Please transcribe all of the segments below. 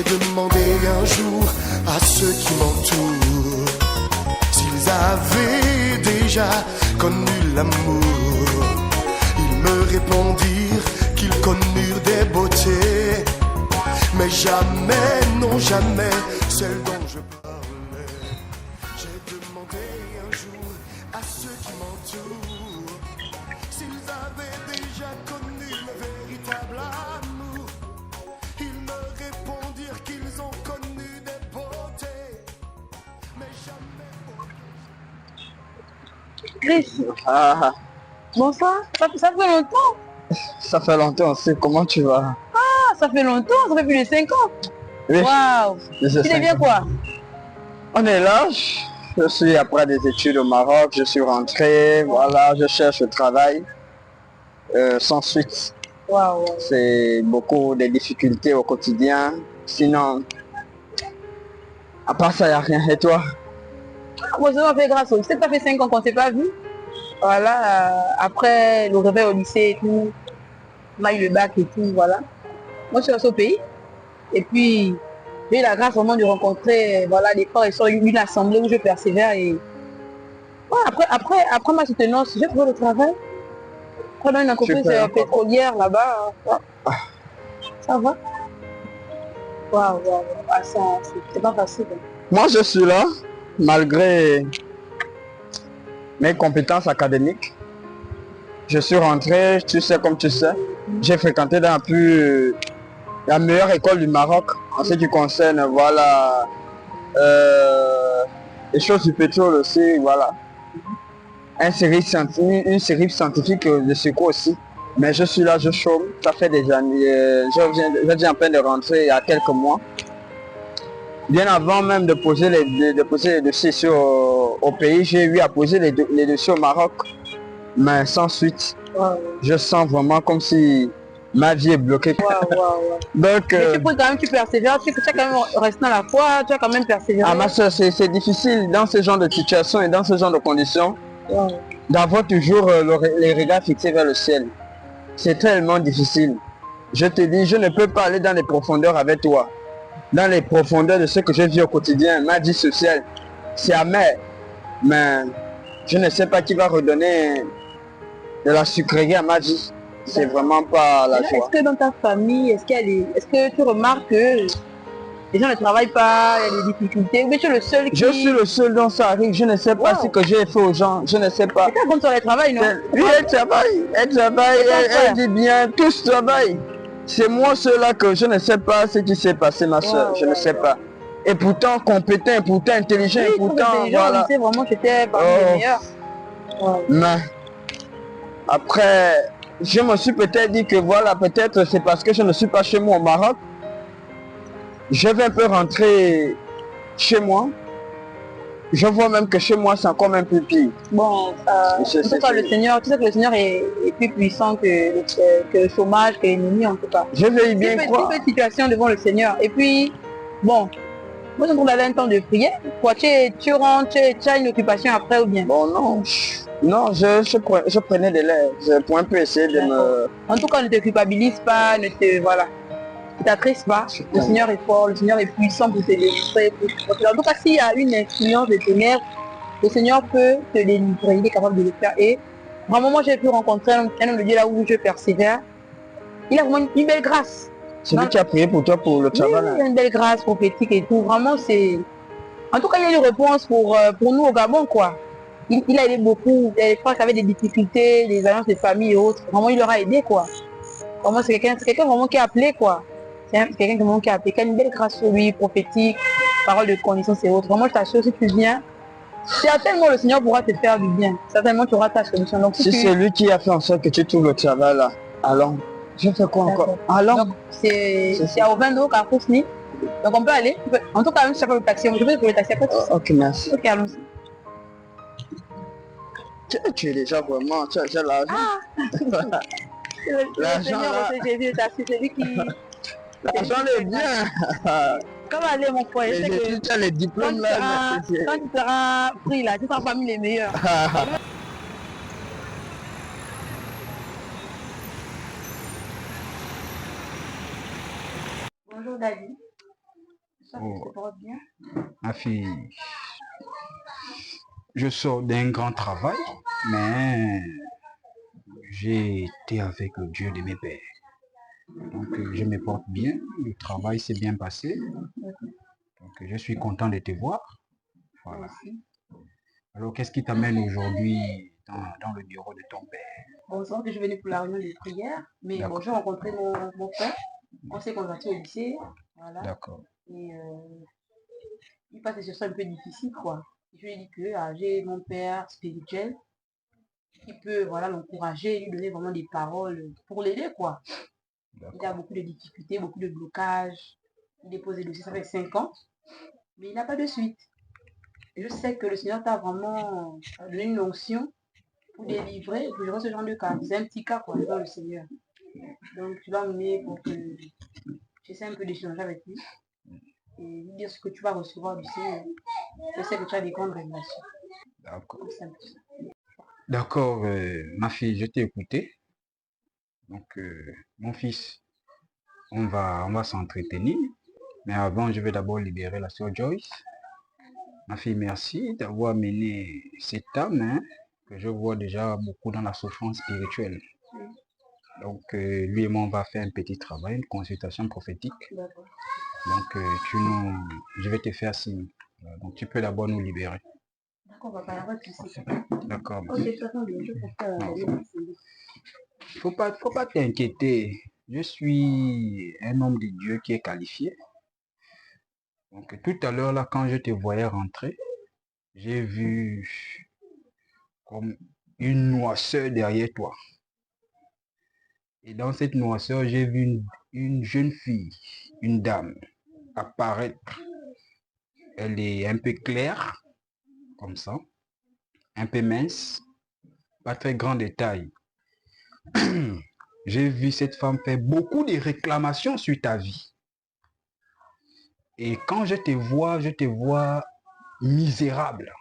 demandé un jour à ceux qui m'entourent s'ils avaient déjà connu l'amour. Ils me répondirent qu'ils connurent des beautés, mais jamais, non jamais, celle dont je parlais. J'ai demandé un jour à ceux qui m'entourent s'ils avaient déjà connu le véritable amour. Ils me répondirent qu'ils ont connu des beautés, mais jamais. Chris, Ah, bonsoir. Ça fait longtemps. ça fait longtemps aussi. Comment tu vas? Ah, ça fait longtemps. Ça fait plus de 5 ans. Oui, Waouh. je sais Tu deviens quoi? On est là. Je suis après des études au Maroc. Je suis rentré. Voilà, je cherche le travail. Sans suite. Waouh. C'est beaucoup de difficultés au quotidien. Sinon, à part ça, il n'y a rien. Et toi? Moi, ça m'a fait grâce. Tu sais que ça fait 5 ans qu'on ne s'est pas vu. Voilà. Après le réveil au lycée et tout, on a eu le bac et tout, voilà. Moi, je suis resté au pays. Et puis, j'ai eu la grâce vraiment de rencontrer, voilà, des frères et sœurs, une assemblée où je persévère. Et ouais, après ma soutenance, j'ai trouvé le travail. Dans une entreprise pétrolière là-bas. Ouais. Ça va? Waouh, waouh. Ah, ça, c'est pas facile. Moi, je suis là, malgré mes compétences académiques. Je suis rentré, tu sais comme tu sais. J'ai fréquenté dans la meilleure école du Maroc en ce qui concerne, voilà, les choses du pétrole aussi, voilà. Une série scientifique de secours aussi. Mais je suis là, je chôme, ça fait des années. Je viens à peine de rentrer il y a quelques mois. Bien avant même de poser les dossiers au pays, j'ai eu à poser les dossiers au Maroc. Mais sans suite. Wow. Je sens vraiment comme si ma vie est bloquée. Wow. Donc, mais tu peux quand même, tu persévères, tu as quand même resté dans la foi, tu as quand même persévéré. Ah ma soeur, c'est difficile dans ce genre de situation et dans ce genre de conditions d'avoir toujours les regards fixés vers le ciel. C'est tellement difficile. Je te dis, je ne peux pas aller dans les profondeurs avec toi. Dans les profondeurs de ce que je vis au quotidien, ma vie sociale, c'est amer. Mais je ne sais pas qui va redonner de la sucrerie à ma vie. C'est vraiment pas la joie. Est-ce que dans ta famille, est-ce que tu remarques que les gens ne travaillent pas, il y a des difficultés, ou bien tu es le seul qui... Je suis le seul dont ça arrive, je ne sais pas ce que j'ai fait aux gens, je ne sais pas. Et quand tu travailles, non? Oui, elle travaille, elle dit bien, tous travaillent. C'est moi ceux-là que je ne sais pas ce qui s'est passé, ma soeur, je ne sais pas. Et pourtant compétent, et pourtant intelligent, oui, et pourtant voilà. Lycée, vraiment, j'étais parmi les meilleurs. Mais après, je me suis peut-être dit que voilà, peut-être c'est parce que je ne suis pas chez moi au Maroc. Je vais un peu rentrer chez moi. Je vois même que chez moi c'est encore même plus pire. Bon, en tout cas, le Seigneur, tu sais que le Seigneur est plus puissant que le chômage, que l'ennemi en tout cas. Je vais bien croire. C'est une situation devant le Seigneur. Et puis, bon, moi je trouve d'aller un temps de prière. Quoi, tu rentres, tu as une occupation après ou bien? Bon non, non, je prenais des lèvres pour un peu essayer de me... En tout cas, ne te culpabilise pas, ne te... Voilà. Ne t'attriste pas. Le Seigneur est fort, le Seigneur est puissant pour te délivrer. En tout cas, s'il y a une influence de ténèbres, le Seigneur peut te délivrer, il est capable de le faire. Et vraiment, moi j'ai pu rencontrer un homme de Dieu là où je persévère. Il a vraiment une belle grâce. C'est lui qui a prié pour toi pour le travail. Oui, il a une belle grâce prophétique et tout. Vraiment, c'est... En tout cas, il y a une réponse pour nous au Gabon, quoi. Il a aidé beaucoup. Les frères qui avaient des difficultés, des alliances de famille et autres. Vraiment, il leur a aidé, quoi. Vraiment, c'est quelqu'un vraiment qui a appelé, quoi. C'est quelqu'un vraiment qui a appelé, qui a une belle grâce sur lui, prophétique, parole de connaissance et autres. Vraiment, je t'assure, si tu viens, certainement le Seigneur pourra te faire du bien. Certainement, tu auras ta solution. Donc, si c'est lui qui a fait en sorte que tu trouves le travail là, allons. Je fais quoi encore? Allons. C'est à Ovendo, Carrefour Sni. Donc on peut aller. En tout cas, même si ça fait le taxi, je peux pour le taxi après tout ça. Ok, merci. Ok, allons-y. Tu es déjà vraiment, tu as l'argent. L'argent là. J'ai vu le taxi, c'est lui qui... L'argent est bien. Comment aller mon frère? Tu as les diplômes là. Quand tu seras pris là, tu seras parmi les meilleurs. Bonjour Daddy. Ça se porte bien. Ma fille, je sors d'un grand travail, mais j'ai été avec le Dieu de mes pères. Donc, je me porte bien, le travail s'est bien passé. Donc, je suis content de te voir. Voilà. Alors, qu'est-ce qui t'amène aujourd'hui dans le bureau de ton père? Bon, c'est vrai que je venais pour la réunion de prière, mais bon, j'ai rencontré mon frère. On s'est converti au lycée. Voilà. D'accord. Et il passe des situations un peu difficiles, quoi. Je lui ai dit que j'ai mon père spirituel qui peut voilà, l'encourager, lui donner vraiment des paroles pour l'aider, quoi. Il a beaucoup de difficultés, beaucoup de blocages. Il dépose des dossiers, ça fait 5 ans, mais il n'a pas de suite. Et je sais que le Seigneur t'a vraiment donné une onction pour délivrer, pour gérer ce genre de cas. C'est un petit cas, quoi, devant le Seigneur. Donc, tu l'as emmené pour que j'essaie un peu d'échanger avec lui et lui dire ce que tu vas recevoir du Seigneur. Je sais que tu as des grandes révélations. D'accord. C'est un peu ça. D'accord, ma fille, je t'ai écouté. Donc, mon fils, on va s'entretenir. Mais avant, je vais d'abord libérer la sœur Joyce. Ma fille, merci d'avoir mené cette âme, hein, que je vois déjà beaucoup dans la souffrance spirituelle. Donc, lui et moi, on va faire un petit travail, une consultation prophétique. D'accord. Donc, je vais te faire signe. Donc, tu peux d'abord nous libérer. D'accord, papa, il n'y a pas de souci. D'accord. Ok, de toute façon, je peux faire Faut pas t'inquiéter. Je suis un homme de Dieu qui est qualifié. Donc, tout à l'heure, là, quand je te voyais rentrer, j'ai vu comme une noirceur derrière toi. Et dans cette noirceur, j'ai vu une jeune fille, une dame, apparaître. Elle est un peu claire, comme ça, un peu mince, pas très grand détail. J'ai vu cette femme faire beaucoup de réclamations sur ta vie. Et quand je te vois misérable.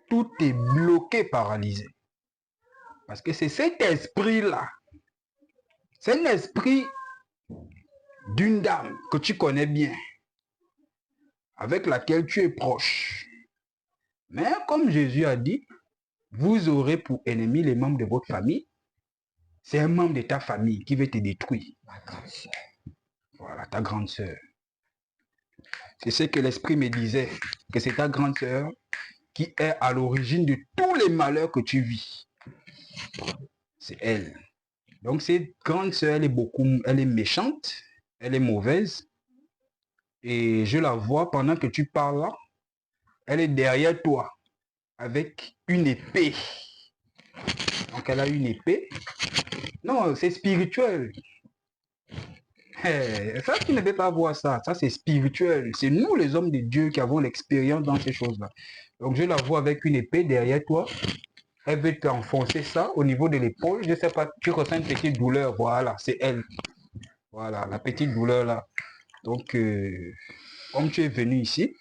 Tout est bloqué, paralysé. Parce que c'est cet esprit-là. C'est un esprit d'une dame que tu connais bien, avec laquelle tu es proche. Mais comme Jésus a dit, vous aurez pour ennemi les membres de votre famille. C'est un membre de ta famille qui veut te détruire. Ma grande soeur. Voilà, ta grande soeur. C'est ce que l'esprit me disait, que c'est ta grande soeur qui est à l'origine de tous les malheurs que tu vis. C'est elle. Donc cette grande soeur, elle est méchante, elle est mauvaise. Et je la vois pendant que tu parles là, elle est derrière toi avec une épée. Donc elle a une épée. Non, c'est spirituel. Ça, tu ne peux pas voir ça. Ça, c'est spirituel. C'est nous, les hommes de Dieu, qui avons l'expérience dans ces choses-là. Donc, je la vois avec une épée derrière toi. Elle veut t'enfoncer ça au niveau de l'épaule. Je ne sais pas, tu ressens une petite douleur. Voilà, c'est elle. Voilà, la petite douleur là. Donc, comme tu es venu ici,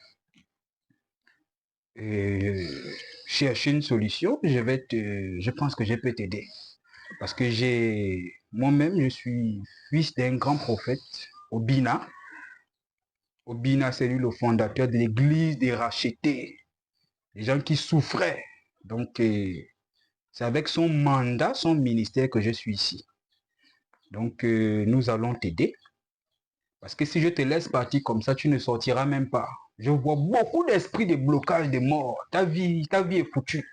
chercher une solution, je pense que je peux t'aider. Parce que moi-même, je suis fils d'un grand prophète, Obina. Obina, c'est lui le fondateur de l'église des rachetés. Les gens qui souffraient. Donc, c'est avec son mandat, son ministère que je suis ici. Donc, nous allons t'aider. Parce que si je te laisse partir comme ça, tu ne sortiras même pas. Je vois beaucoup d'esprits de blocage, de mort. Ta vie est foutue.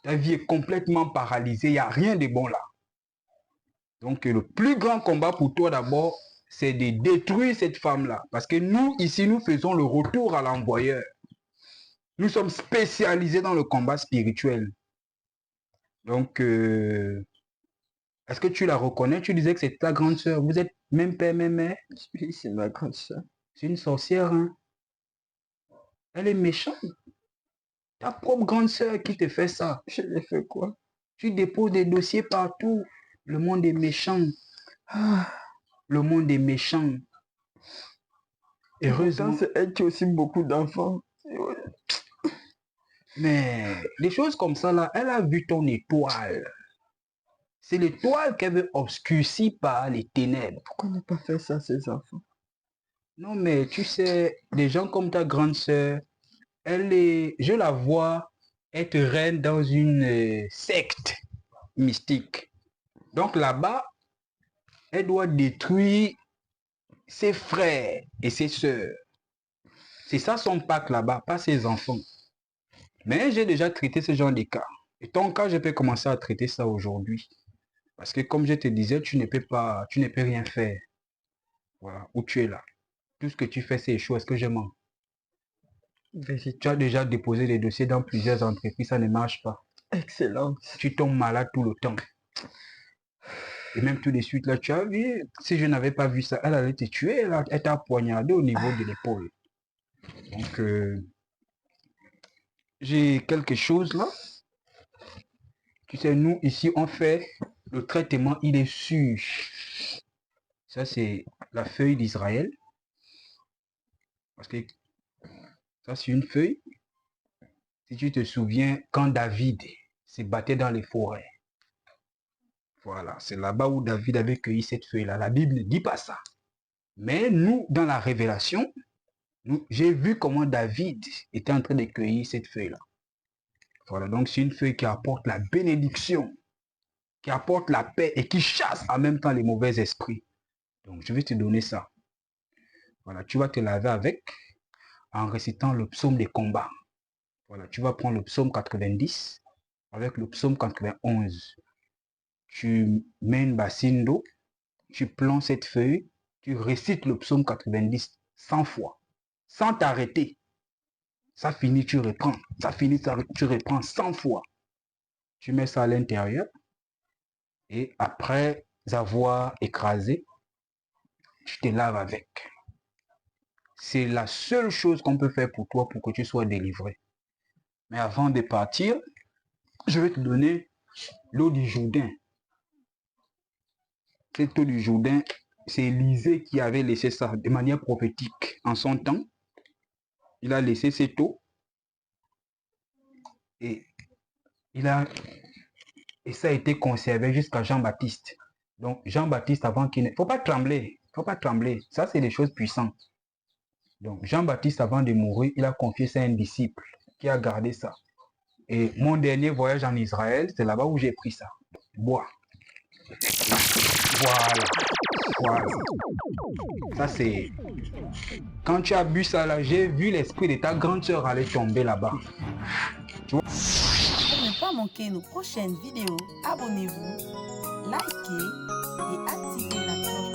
Ta vie est complètement paralysée. Il n'y a rien de bon là. Donc, le plus grand combat pour toi d'abord, c'est de détruire cette femme-là. Parce que nous, ici, nous faisons le retour à l'envoyeur. Nous sommes spécialisés dans le combat spirituel. Donc, est-ce que tu la reconnais? Tu disais que c'est ta grande soeur. Vous êtes même père, même mère? Oui, c'est ma grande soeur. C'est une sorcière, hein? Elle est méchante. Ta propre grande soeur qui te fait ça. Je l'ai fait quoi? Tu déposes des dossiers partout. Le monde est méchant. Ah. Le monde est méchant. Heureusement, c'est elle qui a aussi beaucoup d'enfants. Mais les choses comme ça, là, elle a vu ton étoile. C'est l'étoile qu'elle veut obscurcir par les ténèbres. Pourquoi ne pas faire ça à ses enfants? Non, mais tu sais, des gens comme ta grande sœur, je la vois être reine dans une secte mystique. Donc là-bas, elle doit détruire ses frères et ses sœurs. C'est ça son pacte là-bas, pas ses enfants. Mais j'ai déjà traité ce genre de cas. Et ton cas, je peux commencer à traiter ça aujourd'hui. Parce que comme je te disais, tu ne peux rien faire. Voilà, où tu es là. Tout ce que tu fais, c'est échouer. Est-ce que je mens? Tu as déjà déposé des dossiers dans plusieurs entreprises, ça ne marche pas. Excellent. Tu tombes malade tout le temps. Et même tout de suite, là, tu as vu, si je n'avais pas vu ça, elle allait te tuer, elle t'a poignardé au niveau de l'épaule. Donc, j'ai quelque chose là. Tu sais, nous, ici, on fait le traitement, il est sûr. Ça, c'est la feuille d'Israël. Parce que ça, c'est une feuille. Si tu te souviens, quand David se battait dans les forêts, voilà, c'est là-bas où David avait cueilli cette feuille-là. La Bible ne dit pas ça. Mais nous, dans la révélation, j'ai vu comment David était en train de cueillir cette feuille-là. Voilà, donc c'est une feuille qui apporte la bénédiction, qui apporte la paix et qui chasse en même temps les mauvais esprits. Donc, je vais te donner ça. Voilà, tu vas te laver avec en récitant le psaume des combats. Voilà, tu vas prendre le psaume 90 avec le psaume 91. Tu mets une bassine d'eau, tu plonges cette feuille, tu récites le psaume 90 100 fois, sans t'arrêter. Ça finit, tu reprends. Ça finit, tu reprends 100 fois. Tu mets ça à l'intérieur et après avoir écrasé, tu te laves avec. C'est la seule chose qu'on peut faire pour toi pour que tu sois délivré. Mais avant de partir, je vais te donner l'eau du Jourdain. Cette eau du Jourdain, c'est Élisée qui avait laissé ça de manière prophétique. En son temps, il a laissé cette eau et ça a été conservé jusqu'à Jean-Baptiste. Donc Jean-Baptiste, avant qu'il ne... Faut pas trembler. Ça, c'est des choses puissantes. Donc Jean-Baptiste, avant de mourir, il a confié ça à un disciple qui a gardé ça. Et mon dernier voyage en Israël, c'est là-bas où j'ai pris ça. Bois. Voilà. Ça, c'est... Quand tu as bu ça, là, j'ai vu l'esprit de ta grande sœur aller tomber là-bas. Pour ne pas manquer nos prochaines vidéos, abonnez-vous, likez et activez la cloche.